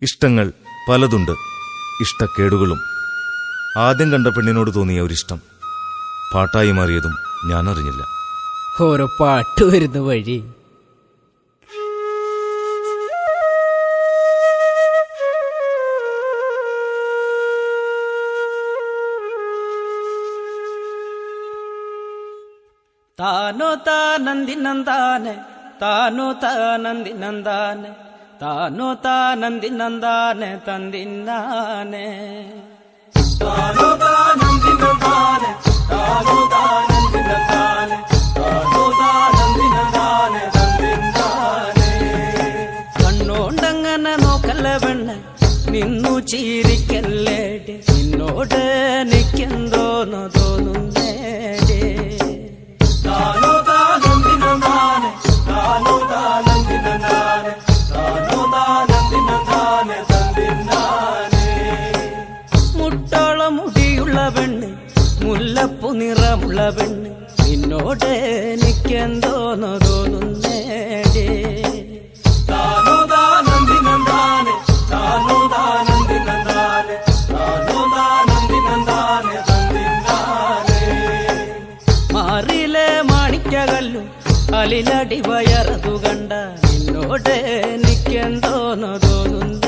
ഇഷ്ടങ്ങൾ പലതുണ്ട്, ഇഷ്ടക്കേടുകളും. ആദ്യം കണ്ട പെണ്ണിനോട് തോന്നിയ ഒരിഷ്ടം പാട്ടായി മാറിയതും ഞാനറിഞ്ഞില്ല. ഓരോ പാട്ട് വരുന്ന വഴി. താനോ താനന്ദിനന്ദാനെ, താനോ താനന്ദിനന്ദാനെ, താനോ താനന്ദിനന്ദാനെ തന്ദിന്നാനെ, താനോ താനന്ദിനന്ദാനെ, താനോ താനന്ദിനന്ദാനെ, താനോ താനന്ദിനന്ദാനെ തന്ദിന്നാനെ. കണ്ണോണ്ടങ്ങനെ നോക്കല്ല പെണ്ണ്, നിന്നു ചിരിക്കല്ലേടി, നിന്നോട് എനിക്കെന്തോന്നു തോന്നുന്നേടി. താനോ താനന്ദിനന്ദാനെ, താനോ താനന്ദിനന്ദാനെ, താനോ താനന്ദിനന്ദാനെ തന്ദിന്നാനെ. മുട്ടോള മുടിയുള്ള പെണ്ണ്, മുല്ലപ്പൂ നിറമുള്ള പെണ്ണ്, നിന്നോട് എനിക്കെന്തോന്നു തോന്നുന്നേടി. താനോ താനന്ദിനന്ദാനെ, താനോ താനന്ദിനന്ദാനെ, താനോ താനന്ദിനന്ദാനെ തന്ദിന്നാനെ. മാറിയിലെ മാണിക്കകല്ലും അലിലടി വയറതു കണ്ട, നിന്നോട് എനിക്കെന്തോന്നു തോന്നുന്നു.